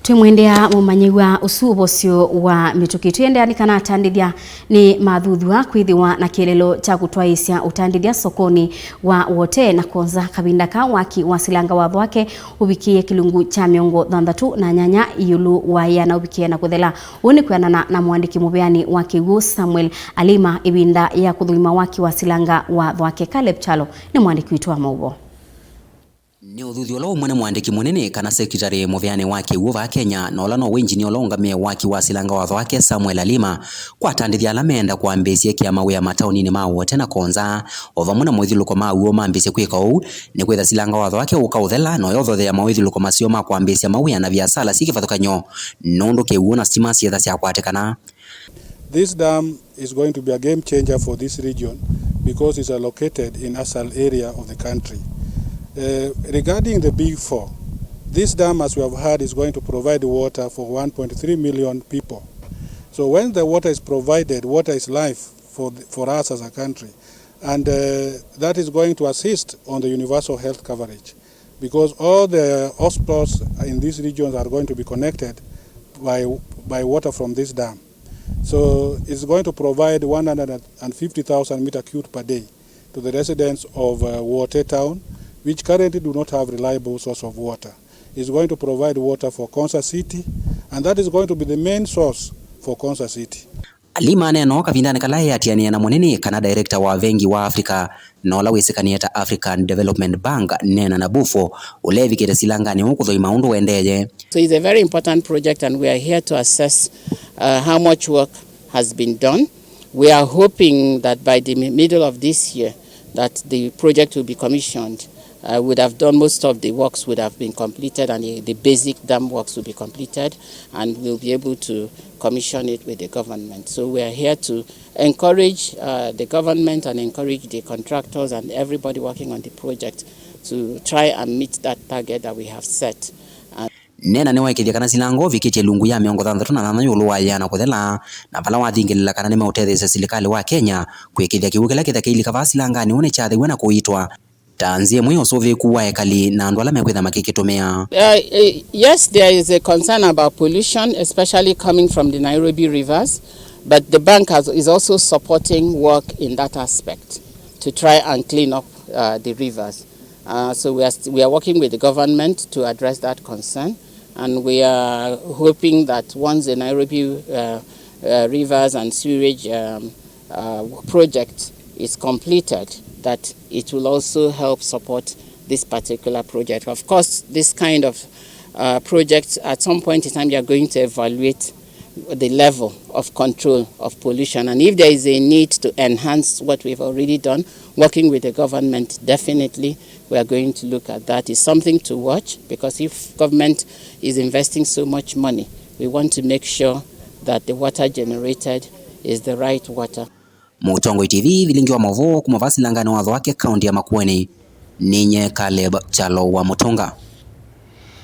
Twimwendea mumanyiwa usubocio wa mituki twendea nikana Atandithya ni mathuthw'a kwithiwa na kieleelo cha kutwaiisya utandithya sokoni wa Wote na Konza kavinda ka waki wa Silanga wa Thwake uvikiie kilungu cha miongo 6 na nyanya iyulu wa yana uvikiie na kuthela uni kwianana na muandiki muviani wa Kiw'u Samuel Alima ivinda ya kuthuima waki wa Silanga wa Thwake Chalo ni muandiki witu wa waw'o. Ni uthuthyo lo mwene muandiki munene kana sekretari muviani wa Kiw'u va Kenya na ola no winjini olongamie waki wa Silanga wa Thwake Samuel Alima kwa Atandithya alamenda kuambisie kiama wia mataunini ma Wote na Konza ova muna mwithiluko ma uo mambisie kwika uu ni kwitha Silanga wa Thwake ukauthela no yothothe ya mawithiluko masio ma kuambisie mawia na Viasala sikivathukanyo Nundu Kiw'u na stima sietha cia kwatikana. This dam is going to be a game changer for this region because it's located in Asal area of the country. Regarding the Big Four, this dam, as we have heard, is going to provide water for 1.3 million people. So when the water is provided, water is life for us as a country. And that is going to assist on the universal health coverage because all the hospitals in these regions are going to be connected by water from this dam. So it's going to provide 150,000 meter cubed per day to the residents of Wote town, which currently do not have reliable source of water. It's going to provide water for Konza city, and that is going to be the main source for Konza city. Alima neno kavindani kalai atiania na munene kana director wa vengi wa Africa na ola wesekanieta African Development Bank nena na bufo ulevikire silangani kuthuima undu wendeje. So it's a very important project and we are here to assess how much work has been done. We are hoping that by the middle of this year that the project will be commissioned. Would have done most of the works would have been completed and the basic dam works will be completed and we'll be able to commission it with the government. So we are here to encourage the government and encourage the contractors and everybody working on the project to try and meet that target that we have set. Nena ni waikithia kana silango vikiche lungu ya miongo 6 yulu wa yana kuthela na vala wathingilila kana ni mautethesya serikali wa Kenya kwikithia Kiw'u kila kithakili kava silangani une chathe wena kuitwa tanzie mwe osoveku wa ekali na andu ala mekwitha makikitumia. Yes, there is a concern about pollution, especially coming from the Nairobi rivers, but the bank is also supporting work in that aspect to try and clean up the rivers. So we are working with the government to address that concern, and we are hoping that once the Nairobi rivers and sewage project is completed, that it will also help support this particular project. Of course, this kind of projects, at some point in time, you are going to evaluate the level of control of pollution. And if there is a need to enhance what we've already done, working with the government, definitely we are going to look at that. It's something to watch, because if government is investing so much money, we want to make sure that the water generated is the right water. Mutongo TV vilingiwa mavo kumava Silangani wa Thwake kaunti ya Makueni ninye Caleb Chalo wa Mutonga.